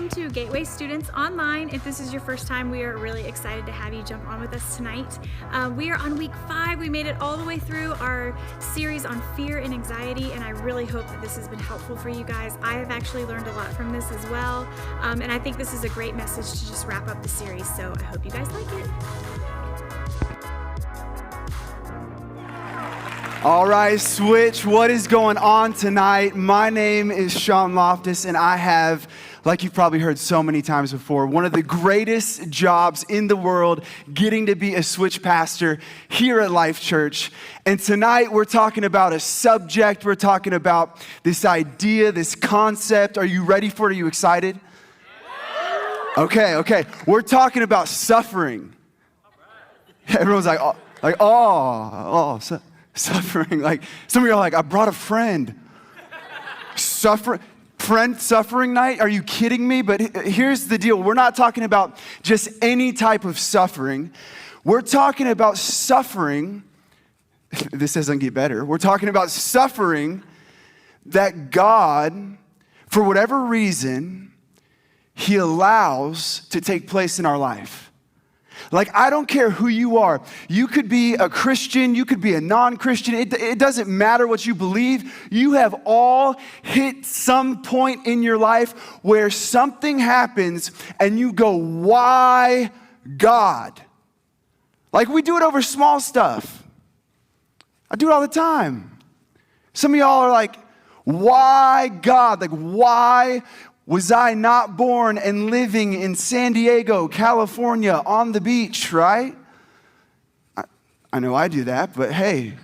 welcome to Gateway Students Online. If this is your first time, we are really excited to have you jump on with us tonight. We are on week 5. We made it all the way through our series on fear and anxiety, and I really hope that this has been helpful for you guys. I have actually learned a lot from this as well, and I think this is a great message to just wrap up the series, so I hope you guys like it. All right, Switch, what is going on tonight? My name is Sean Loftus, and I have, like you've probably heard so many times before, one of the greatest jobs in the world, getting to be a Switch pastor here at Life Church. And tonight we're talking about a subject, we're talking about this idea, this concept. Are you ready for it? Are you excited? Okay. We're talking about suffering. Everyone's like, suffering. Like, some of you are like, I brought a friend. Friend suffering night? Are you kidding me? But here's the deal. We're not talking about just any type of suffering. We're talking about suffering. This doesn't get better. We're talking about suffering that God, for whatever reason, He allows to take place in our life. Like, I don't care who you are. You could be a Christian. You could be a non-Christian. It doesn't matter what you believe. You have all hit some point in your life where something happens and you go, why God? Like, we do it over small stuff. I do it all the time. Some of y'all are like, why God? Like, why was I not born and living in San Diego, California, on the beach, right? I know I do that, but hey,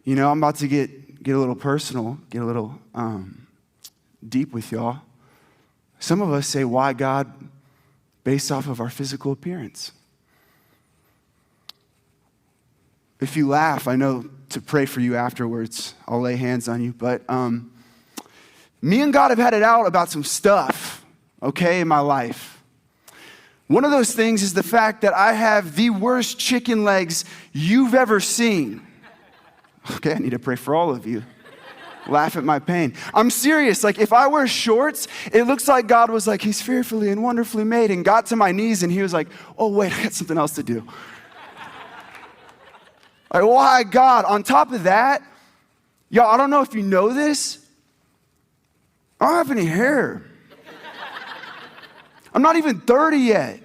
you know, I'm about to get a little personal, get a little deep with y'all. Some of us say, why God, based off of our physical appearance. If you laugh, I know to pray for you afterwards. I'll lay hands on you, but me and God have had it out about some stuff, okay, in my life. One of those things is the fact that I have the worst chicken legs you've ever seen. Okay, I need to pray for all of you. Laugh at my pain. I'm serious. Like, if I wear shorts, it looks like God was like, He's fearfully and wonderfully made, and got to my knees, and He was like, oh, wait, I got something else to do. Like, why God? On top of that, y'all, I don't know if you know this, I don't have any hair. I'm not even 30 yet.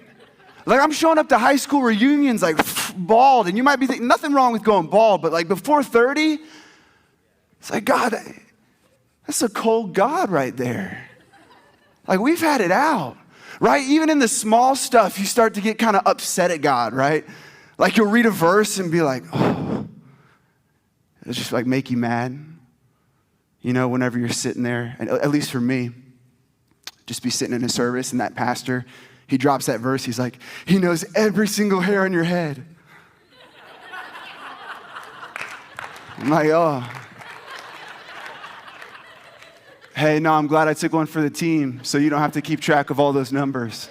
Like, I'm showing up to high school reunions like bald, and you might be thinking, nothing wrong with going bald, but like before 30, it's like, God, that's a cold God right there. Like, we've had it out, right? Even in the small stuff, you start to get kind of upset at God, right? Like, you'll read a verse and be like, oh, it's just like make you mad. You know, whenever you're sitting there, and at least for me, just be sitting in a service and that pastor, he drops that verse. He's like, He knows every single hair on your head. I'm like, oh. Hey, no, I'm glad I took one for the team so you don't have to keep track of all those numbers.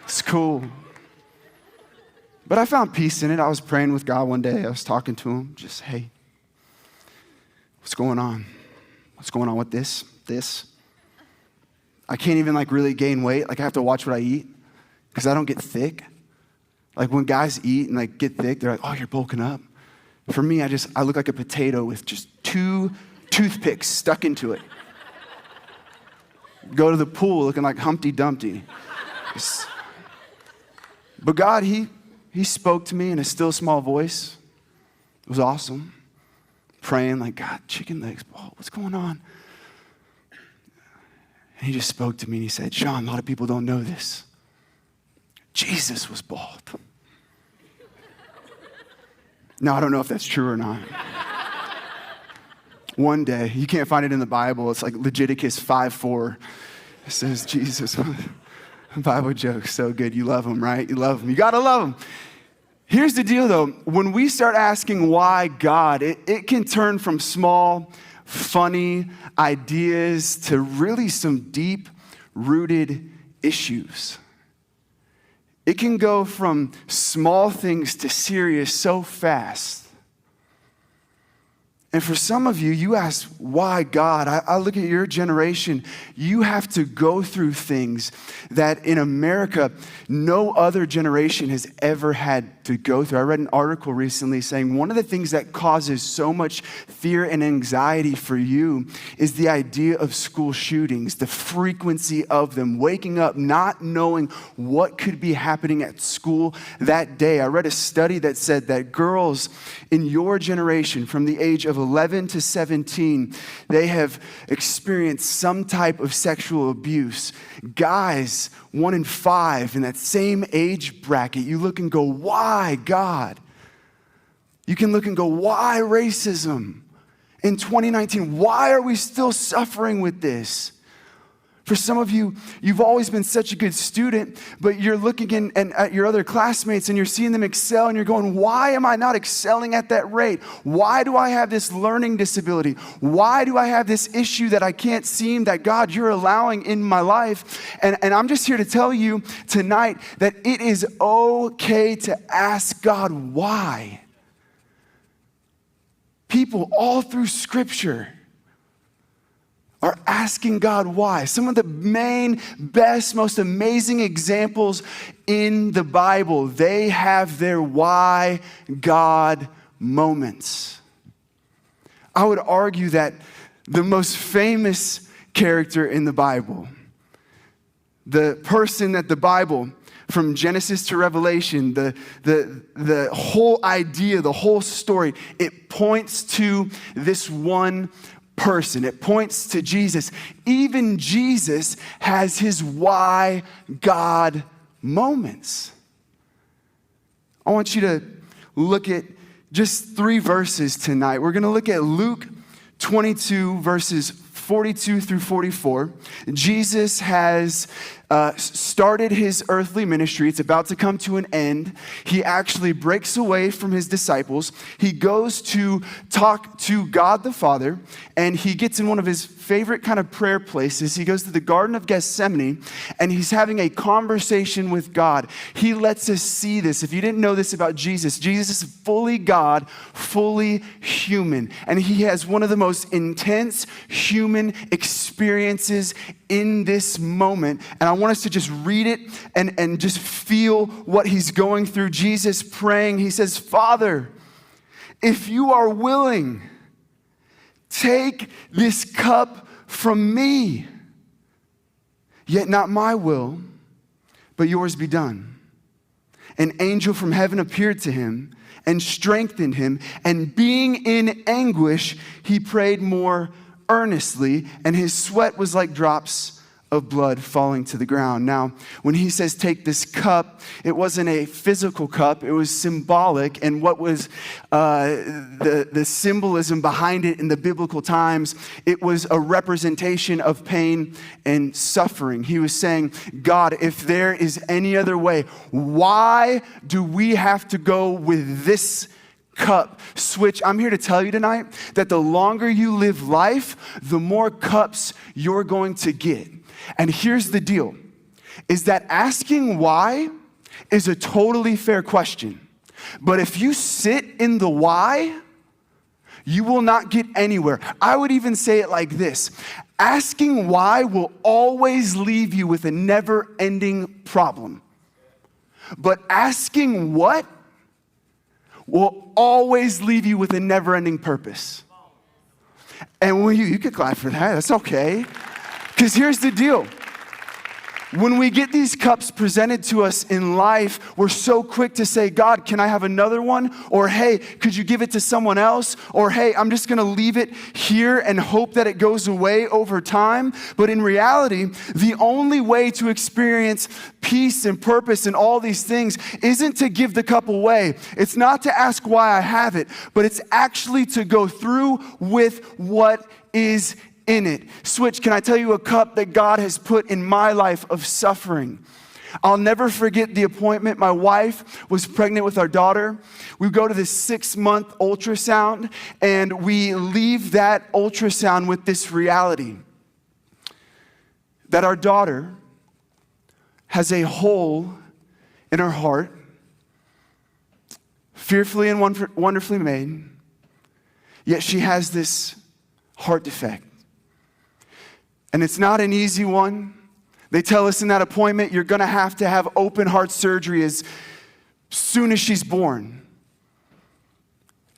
It's cool. But I found peace in it. I was praying with God one day. I was talking to Him, just, hey, what's going on? What's going on with this? I can't even like really gain weight. Like, I have to watch what I eat because I don't get thick. Like, when guys eat and like get thick, they're like, oh, you're bulking up. For me, I look like a potato with just 2 toothpicks stuck into it. Go to the pool looking like Humpty Dumpty. But God, He spoke to me in a still small voice. It was awesome. Praying like, God, chicken legs, what's going on? And He just spoke to me and He said, Sean, a lot of people don't know this. Jesus was bald. Now, I don't know if that's true or not. One day, you can't find it in the Bible. It's like Leviticus 5:4. It says Jesus. Bible joke's so good. You love them, right? You love them. You got to love them. Here's the deal, though. When we start asking why God, it can turn from small, funny ideas to really some deep-rooted issues. It can go from small things to serious so fast. And for some of you, you ask, why God? I look at your generation. You have to go through things that in America, no other generation has ever had to go through. I read an article recently saying one of the things that causes so much fear and anxiety for you is the idea of school shootings, the frequency of them, waking up not knowing what could be happening at school that day. I read a study that said that girls in your generation from the age of 11 to 17, they have experienced some type of sexual abuse. Guys, 1 in 5 in that same age bracket, you look and go, why, God? You can look and go, why racism? In 2019, why are we still suffering with this? For some of you, you've always been such a good student, but you're looking at your other classmates and you're seeing them excel and you're going, why am I not excelling at that rate? Why do I have this learning disability? Why do I have this issue that I can't seem that God, you're allowing in my life? And I'm just here to tell you tonight that it is okay to ask God why. People all through Scripture are asking God why. Some of the main, best, most amazing examples in the Bible, they have their why God moments. I would argue that the most famous character in the Bible, the person that the Bible, from Genesis to Revelation, the whole idea, the whole story, it points to this one person. It points to Jesus. Even Jesus has his why God moments. I want you to look at just 3 verses tonight. We're going to look at Luke 22, verses 42 through 44. Jesus has started his earthly ministry. It's about to come to an end. He actually breaks away from his disciples. He goes to talk to God the Father, and he gets in one of his favorite kind of prayer places. He goes to the Garden of Gethsemane, and he's having a conversation with God. He lets us see this. If you didn't know this about Jesus, Jesus is fully God, fully human, and he has one of the most intense human experiences in this moment. And I want us to just read it and just feel what he's going through. Jesus praying, he says, Father, if you are willing, take this cup from me. Yet not my will, but yours be done. An angel from heaven appeared to him and strengthened him. And being in anguish, he prayed more earnestly, and his sweat was like drops of blood falling to the ground. Now, when he says take this cup, it wasn't a physical cup, it was symbolic. And what was the symbolism behind it in the biblical times, it was a representation of pain and suffering. He was saying, God, if there is any other way, why do we have to go with this cup? Switch, I'm here to tell you tonight that the longer you live life, the more cups you're going to get. And here's the deal, is that asking why is a totally fair question. But if you sit in the why, you will not get anywhere. I would even say it like this. Asking why will always leave you with a never-ending problem. But asking what will always leave you with a never-ending purpose. And when you could clap for that, that's okay. Because here's the deal. When we get these cups presented to us in life, we're so quick to say, God, can I have another one? Or, hey, could you give it to someone else? Or, hey, I'm just going to leave it here and hope that it goes away over time. But in reality, the only way to experience peace and purpose and all these things isn't to give the cup away. It's not to ask why I have it, but it's actually to go through with what is in it. Switch, can I tell you a cup that God has put in my life of suffering? I'll never forget the appointment. My wife was pregnant with our daughter. We go to the 6-month ultrasound, and we leave that ultrasound with this reality that our daughter has a hole in her heart, fearfully and wonderfully made. Yet she has this heart defect. And it's not an easy one. They tell us in that appointment, you're going to have open heart surgery as soon as she's born.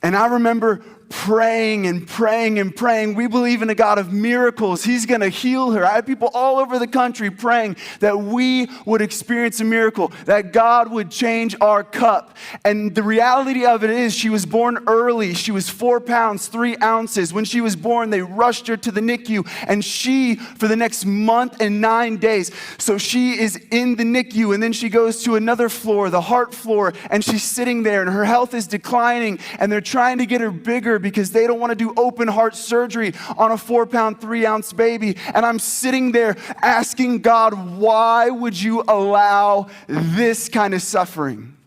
And I remember praying and praying and praying. We believe in a God of miracles. He's going to heal her. I had people all over the country praying that we would experience a miracle, that God would change our cup. And the reality of it is she was born early. She was 4 pounds, 3 ounces. When she was born, they rushed her to the NICU, and she, for the next month and 9 days, so she is in the NICU, and then she goes to another floor, the heart floor, and she's sitting there, and her health is declining, and they're trying to get her bigger because they don't want to do open heart surgery on a 4 pound, 3 ounce baby. And I'm sitting there asking God, why would you allow this kind of suffering?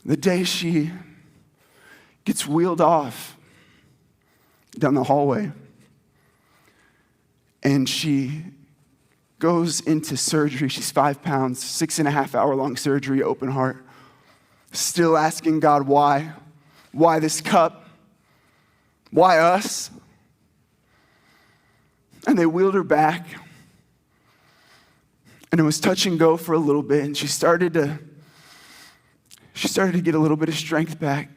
The day she gets wheeled off down the hallway and she goes into surgery, she's 5 pounds, 6.5 hour long surgery, open heart. Still asking God, why? Why this cup? Why us? And they wheeled her back. And it was touch and go for a little bit. And she started to get a little bit of strength back.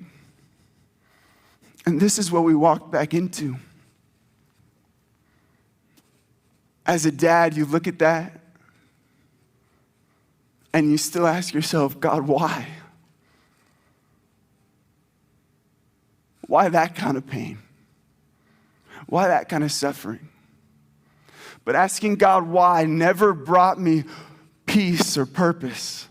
And this is what we walked back into. As a dad, you look at that and you still ask yourself, God, why? Why that kind of pain? Why that kind of suffering? But asking God why never brought me peace or purpose.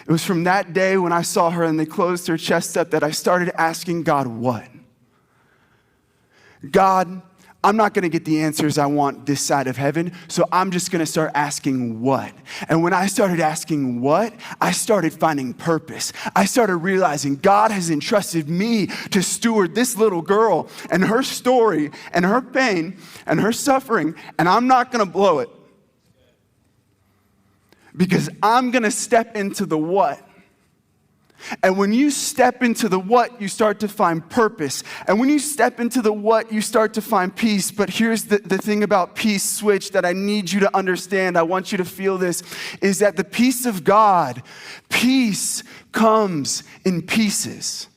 It was from that day when I saw her and they closed her chest up that I started asking God what? God, I'm not going to get the answers I want this side of heaven, so I'm just going to start asking what. And when I started asking what, I started finding purpose. I started realizing God has entrusted me to steward this little girl and her story and her pain and her suffering, and I'm not going to blow it. Because I'm going to step into the what. And when you step into the what, you start to find purpose. And when you step into the what, you start to find peace. But here's the thing about peace, switch, that I need you to understand. I want you to feel this, is that the peace of God, peace comes in pieces.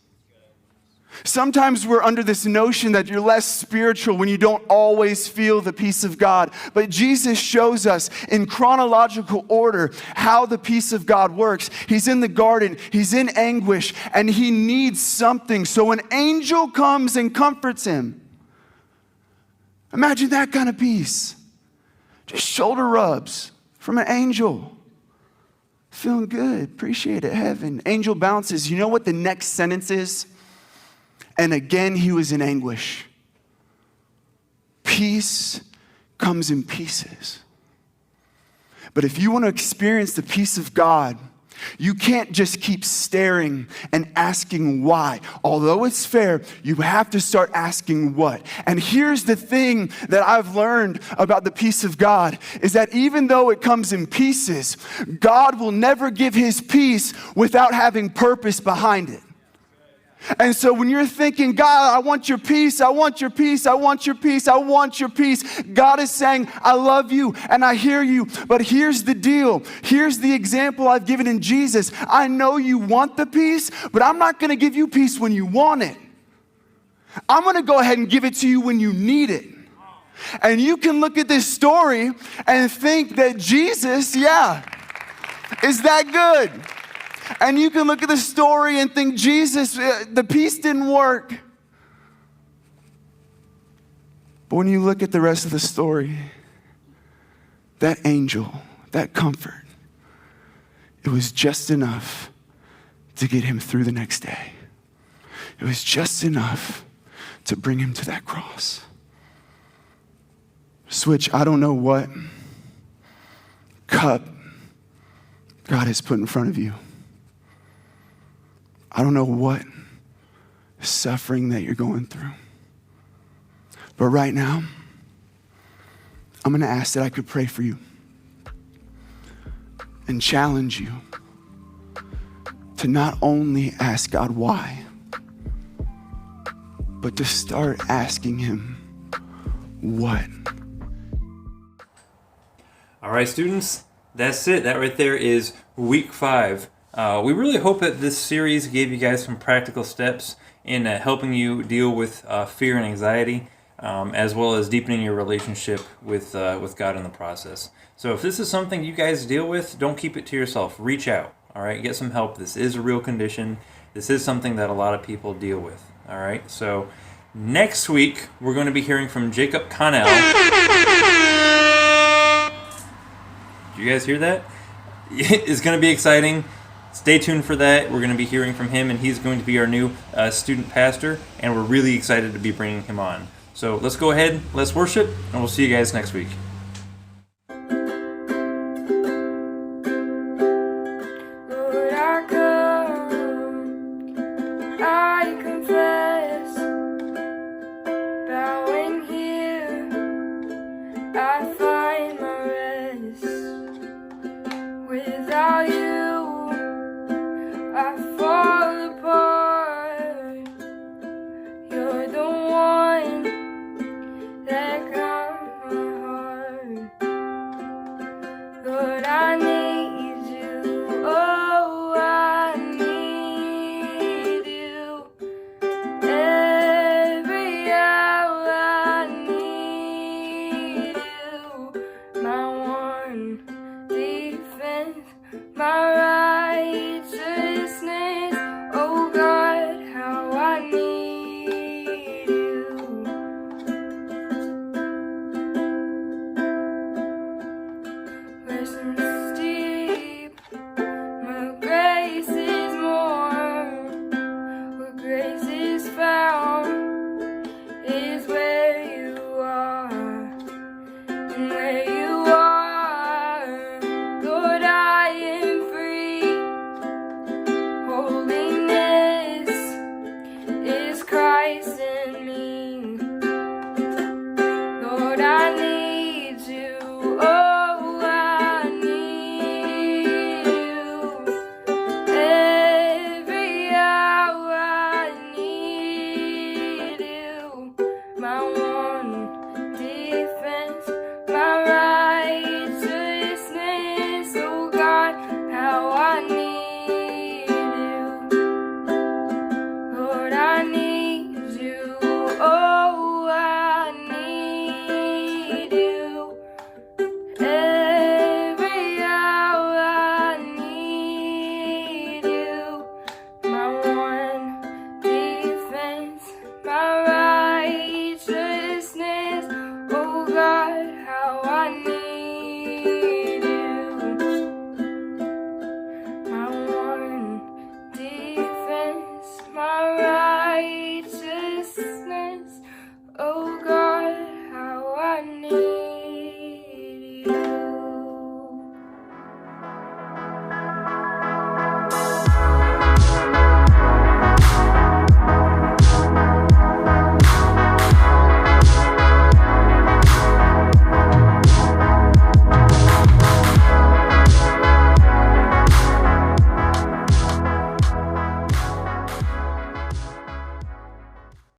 Sometimes we're under this notion that you're less spiritual when you don't always feel the peace of God. But Jesus shows us in chronological order how the peace of God works. He's in the garden, he's in anguish, and he needs something. So an angel comes and comforts him. Imagine that kind of peace. Just shoulder rubs from an angel. Feeling good, appreciate it, heaven. Angel bounces. You know what the next sentence is? And again, he was in anguish. Peace comes in pieces. But if you want to experience the peace of God, you can't just keep staring and asking why. Although it's fair, you have to start asking what. And here's the thing that I've learned about the peace of God, is that even though it comes in pieces, God will never give his peace without having purpose behind it. And so when you're thinking, God, I want your peace, I want your peace, I want your peace, I want your peace, God is saying, I love you and I hear you. But here's the deal. Here's the example I've given in Jesus. I know you want the peace, but I'm not going to give you peace when you want it. I'm going to go ahead and give it to you when you need it. And you can look at this story and think that Jesus, is that good. And you can look at the story and think, Jesus, the peace didn't work. But when you look at the rest of the story, that angel, that comfort, it was just enough to get him through the next day. It was just enough to bring him to that cross. Switch, I don't know what cup God has put in front of you. I don't know what suffering that you're going through. But right now, I'm going to ask that I could pray for you and challenge you to not only ask God why, but to start asking him what. All right, students, that's it. That right there is week 5. We really hope that this series gave you guys some practical steps in helping you deal with fear and anxiety, as well as deepening your relationship with God in the process. So if this is something you guys deal with, don't keep it to yourself. Reach out, all right? Get some help. This is a real condition. This is something that a lot of people deal with, all right? So next week, we're going to be hearing from Jacob Connell. Did you guys hear that? It's going to be exciting. Stay tuned for that. We're going to be hearing from him, and he's going to be our new student pastor, and we're really excited to be bringing him on. So let's go ahead, let's worship, and we'll see you guys next week. Lord, I come, I confess, bowing here, I find my rest. Without you, I fall apart. You're the one that calms my heart. Lord, I need you. Oh, I need you. Every hour I need you. My one defense, my righteousness. Oh God, how I need you. Lessons deep, my grace is more. Where grace is found is where you are. And where you are, Lord, I am free. Holiness is Christ in me. Lord, I need you. Oh, I need you. Every hour I need you. My